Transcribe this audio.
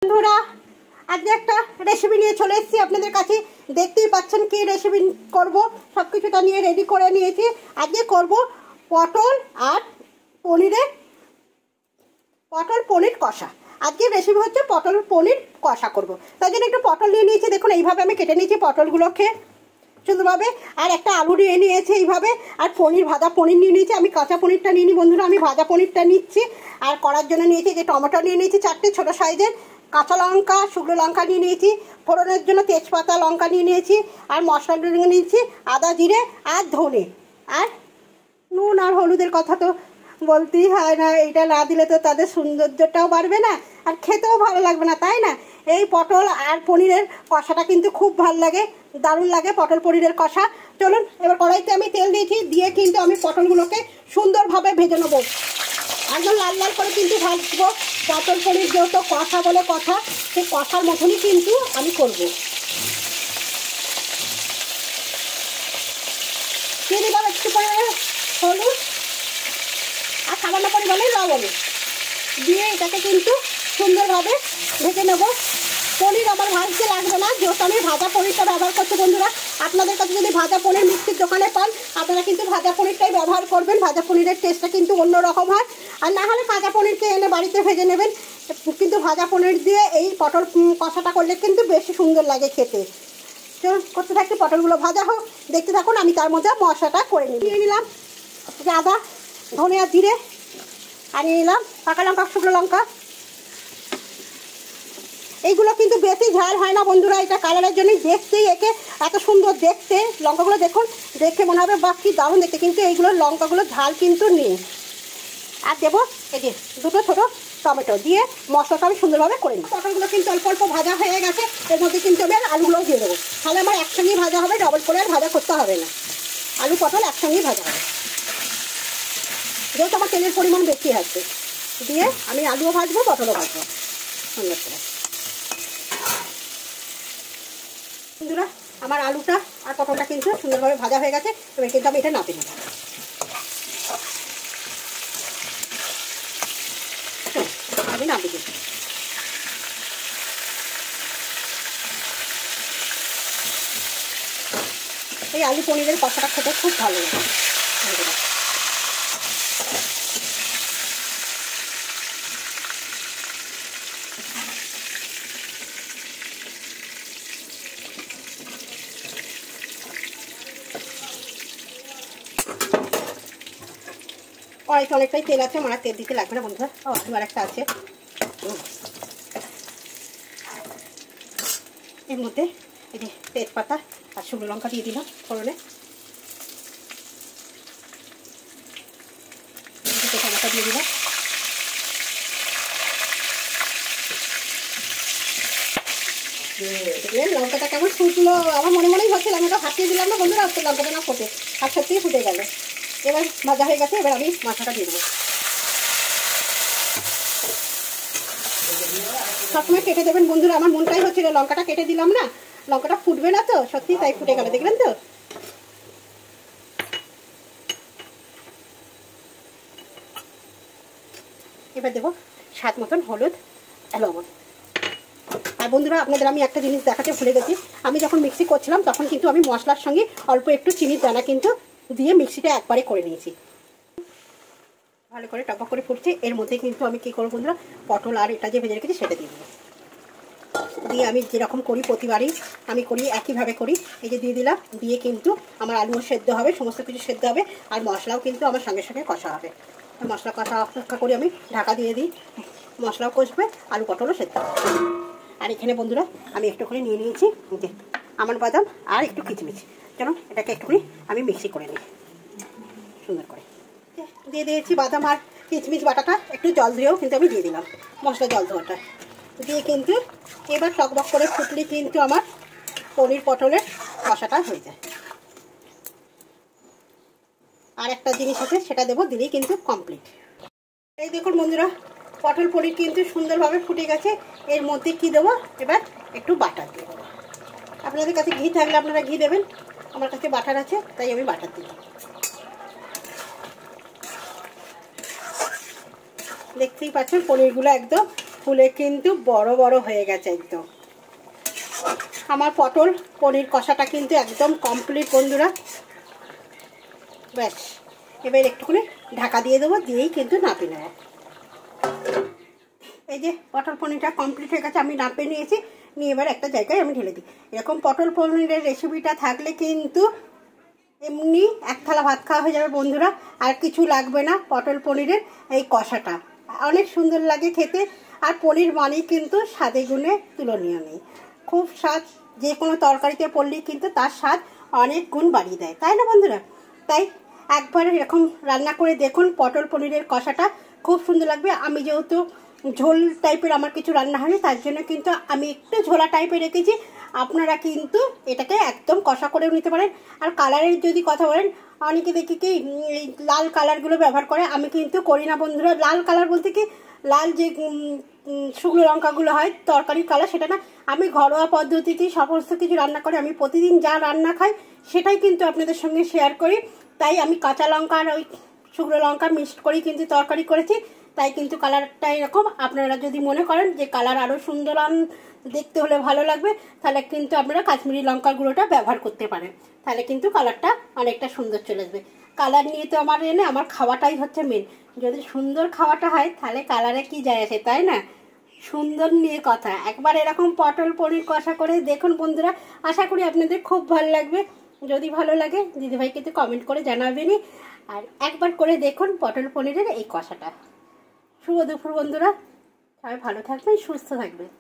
বন্ধুরা আজকে একটা রেসিপি নিয়ে চলে এসেছি আপনাদের কাছে। দেখতেই পাচ্ছেন কি রেসিপি করব, সব কিছুটা নিয়ে রেডি করে নিয়েছি। আজকে করব পটল আর পনির কষা। আজকে রেসিপি হচ্ছে পটল পনির কষা করব। তাই জন্য একটু পটল নিয়ে নিয়েছি, দেখুন এইভাবে আমি কেটে নিয়েছি পটলগুলোকে সুন্দরভাবে। আর একটা আলু নিয়ে নিয়েছি এইভাবে, আর ভাজা পনির নিয়ে নিয়েছি। আমি কাঁচা পনিরটা নিয়ে নিই বন্ধুরা, আমি ভাজা পনিরটা নিচ্ছি। আর করার জন্য নিয়েছি যে টমেটো নিয়ে নিয়েছি 4টে ছোটো সাইজের, কাঁচা লঙ্কা শুকনো লঙ্কা নিয়ে নিয়েছি, ফোড়নের জন্য তেজপাতা লঙ্কা নিয়ে নিয়েছি, আর মশলা নিয়ে নিয়েছি আদা জিরে আর ধনে, আর নুন আর হলুদের কথা তো বলতেই হয় না, এটা না দিলে তো তাদের সৌন্দর্যটাও বাড়বে না আর খেতেও ভালো লাগবে না, তাই না? এই পটল আর পনিরের কষাটা কিন্তু খুব ভালো লাগে, দারুণ লাগে পটল পনিরের কষা। চলুন এবার কড়াইতে আমি তেল দিয়েছি, দিয়ে কিন্তু আমি পটলগুলোকে সুন্দরভাবে ভেজে নেবো, একদম লাল লাল করে কিন্তু ভাজবো। পটল পনির যেহেতু কষা বলে কথা, সেই কষার মতনই কিন্তু আমি করবো। দিয়ে দিলাম একটু পরিমাণে হলুদ আর সামান্য পরিমাণে লবণ, দিয়ে এটাকে কিন্তু সুন্দরভাবে ভেজে নেব। পনির আমার ভাজতে লাগবে না, যেহেতু আমি ভাজা পনিরটা ব্যবহার করছি বন্ধুরা। আপনাদের কাছে যদি ভাজা পনির মিষ্টির দোকানে পান, আপনারা কিন্তু ভাজা পনিরটাই ব্যবহার করবেন, ভাজা পনিরের টেস্টটা কিন্তু অন্যরকম হয়। আর না হলে কাঁচা পনিরকে এনে বাড়িতে ভেজে নেবেন, কিন্তু ভাজা পনির দিয়ে এই পটল কষাটা করলে কিন্তু বেশি সুন্দর লাগে খেতে। চলুন করতে থাকি, পটলগুলো ভাজা হোক, দেখতে থাকুন। আমি তার মধ্যে মশলাটা করে নিয়ে নিলাম আদা ধনে আর জিরে, আর নিয়ে নিলাম কাঁচা লঙ্কা শুকনো লঙ্কা। এইগুলো কিন্তু বেশি ঝাল হয় না বন্ধুরা, এটা কালারের জন্যই, দেখতেই একে এত সুন্দর দেখতে। লঙ্কাগুলো দেখুন, দেখে মনে হবে বাহ কি দারুণ দেখতে, কিন্তু এইগুলো লঙ্কাগুলো ঝাল কিন্তু নেই। আর দেবো এই যে দুটো ছোটো টমেটো, দিয়ে মশলাটা আমি সুন্দরভাবে করে নিই। পটলগুলো কিন্তু অল্প অল্প ভাজা হয়ে গেছে, এর মধ্যে কিন্তু আমি আর আলুগুলোও দিয়ে দেবো, তাহলে আমার একসঙ্গেই ভাজা হবে, ডবল করে আর ভাজা করতে হবে না, আলু পটল একসঙ্গেই ভাজা হবে। যেহেতু আমার তেলের পরিমাণ বেশি আছে, দিয়ে আমি আলুও ভাজবো পটলও ভাজবো সুন্দর করে। বন্ধুরা আমার আলুটা আর পটলটা কিন্তু সুন্দরভাবে ভাজা হয়ে গেছে, এবার কিন্তু আমি এটা নামিয়ে নেব। আমি নামিয়ে দিই। এই আলু পনিরের কষাটা খেতে খুব ভালো লাগে। কড়াইতে অনেকটাই তেল আছে, আমার তেল দিতে লাগবে না বন্ধুরা। আর একটা আছে, এর মধ্যে এই যে তেজপাতা আর শুকনো লঙ্কা দিয়ে দিলাম ফোড়নে, টমেটো দিয়ে দিলাম। দেখলেন লঙ্কাটা কেমন ফুটলো, আমার মনে মনেই হচ্ছিল, আমি ওটা ফাটিয়ে দিলাম না বন্ধুরা, লঙ্কাটা না ফোটে, আর সত্যিই ফুটে গেল। এবার ভাজা হয়ে গেছে, এবার আমি মশলাটা দিয়ে দেবো। সবসময় কেটে দেবেন বন্ধুরা, আমার মনটাই হচ্ছিল লঙ্কাটা কেটে দিলাম না, লঙ্কাটা ফুটবে না তো, সত্যি তাই ফুটে গেল, দেখলেন তো। এবার দেবো স্বাদ মতন হলুদ লবণ। আর বন্ধুরা আপনাদের আমি একটা জিনিস দেখাতে ভুলে গেছি, আমি যখন মিক্সি করছিলাম তখন কিন্তু আমি মশলার সঙ্গে অল্প একটু চিনির দানা কিন্তু দিয়ে মিক্সিটা একবারে করে নিয়েছি। ভালো করে টকবক করে ফুটছে, এর মধ্যে কিন্তু আমি কী করবো বন্ধুরা, পটল আর এটা যে ভেজে রেখেছি সেটা দিয়ে দেবো। দিয়ে আমি যেরকম করি প্রতিবারই আমি করি, একইভাবে করি। এই যে দিয়ে দিলাম, দিয়ে কিন্তু আমার আলুও সেদ্ধ হবে, সমস্ত কিছু সেদ্ধ হবে, আর মশলাও কিন্তু আমার সঙ্গে সঙ্গে কষা হবে। মশলা কষা অপেক্ষা করি, আমি ঢাকা দিয়ে দিই, মশলাও কষবে, আলু পটলও সেদ্ধ হবে। আর এখানে বন্ধুরা আমি একটু করে নিয়ে নিয়েছি যে আমন্ড বাদাম আর একটু কিচমিচ। চলুন এটাকে একটুখানি আমি মিক্সি করে নিই সুন্দর করে। দিয়ে দিয়েছি বাদাম আর কিচমিচ বাটাটা, একটু জল দিয়েও কিন্তু আমি দিয়ে দিলাম, মশলা জল ধোয়াটা দিয়ে। কিন্তু এবার টকবক করে ফুটলে কিন্তু আমার পনির পটলের কষাটা হয়ে যায়। আর একটা জিনিস আছে সেটা দেবো, দিলেই কিন্তু কমপ্লিট। এই দেখুন বন্ধুরা পটল পনির কিন্তু সুন্দরভাবে ফুটে গেছে। এর মধ্যে কি দেবো, এবার একটু বাটার দিয়ে দেবো। আপনাদের কাছে ঘি থাকলে আপনারা ঘি দেবেন, আমার কাছে বাটার আছে তাই আমি বাটার দিলাম। দেখতেই পাচ্ছেন পনিরগুলো একদম ফুলে কিন্তু বড় বড় হয়ে গেছে একদম। আমার পটল পনির কষাটা কিন্তু একদম কমপ্লিট বন্ধুরা। ব্যাস, এবার একটুখানি ঢাকা দিয়ে দেবো, দিয়েই কিন্তু নাপিয়ে নেব। এই যে পটল পনিরটা কমপ্লিট হয়ে গেছে, আমি নাপিয়ে নিয়েছি, নিয়ে এবার একটা জায়গায় আমি ঢেলে দিই। এরকম পটল পনিরের রেসিপিটা থাকলে কিন্তু এমনি এক থালা ভাত খাওয়া হয়ে যাবে বন্ধুরা, আর কিছু লাগবে না। পটল পনিরের এই কষাটা অনেক সুন্দর লাগে খেতে, আর পনির মানেই কিন্তু স্বাদে গুণে তুলনীয় নেই। খুব স্বাদ, যে কোনো তরকারিতে পড়লেই কিন্তু তার স্বাদ অনেক গুণ বাড়িয়ে দেয়, তাই না বন্ধুরা? তাই একবার এরকম রান্না করে দেখুন, পটল পনিরের কষাটা খুব সুন্দর লাগবে। আমি যেহেতু ঝোল টাইপের আমার কিছু রান্না হয়নি, তার জন্য কিন্তু আমি একটু ঝোলা টাইপের রেখেছি। আপনারা কিন্তু এটাকে একদম কষা করেও নিতে পারেন। আর কালারের যদি কথা বলেন, অনেকে দেখি কি এই লাল কালারগুলো ব্যবহার করে, আমি কিন্তু করি না বন্ধুরা। লাল কালার বলতে কি, লাল যে শুকনো লঙ্কাগুলো হয় তরকারির কালার, সেটা না। আমি ঘরোয়া পদ্ধতিতে সমস্ত কিছু রান্না করে, আমি প্রতিদিন যা রান্না খাই সেটাই কিন্তু আপনাদের সঙ্গে শেয়ার করি। তাই আমি কাঁচা লঙ্কা আর ওই শুকনো লঙ্কা মিক্সড করেই কিন্তু তরকারি করেছি, তাই কিন্তু কালারটা এরকম। আপনারা যদি মনে করেন যে কালার আরও সুন্দর দেখতে হলে ভালো লাগবে, তাহলে কিন্তু আপনারা কাশ্মীরি লঙ্কার গুঁড়োটা ব্যবহার করতে পারেন, তাহলে কিন্তু কালারটা অনেকটা সুন্দর চলে আসবে। কালার নিয়ে তো আমার খাওয়াটাই হচ্ছে মেন। যদি সুন্দর খাওয়াটা হয় তাহলে কালারে কি যায় আসে, তাই না? সুন্দর নিয়ে কথা। একবার এরকম পটল পনির কষা করে দেখুন বন্ধুরা, আশা করি আপনাদের খুব ভালো লাগবে। যদি ভালো লাগে দিদিভাই কিন্তু কমেন্ট করে জানাবেনই, আর একবার করে দেখুন পটল পনিরের এই কষাটা। শুভ দুপুর বন্ধুরা, সবাই ভালো থাকবেন, সুস্থ থাকবেন।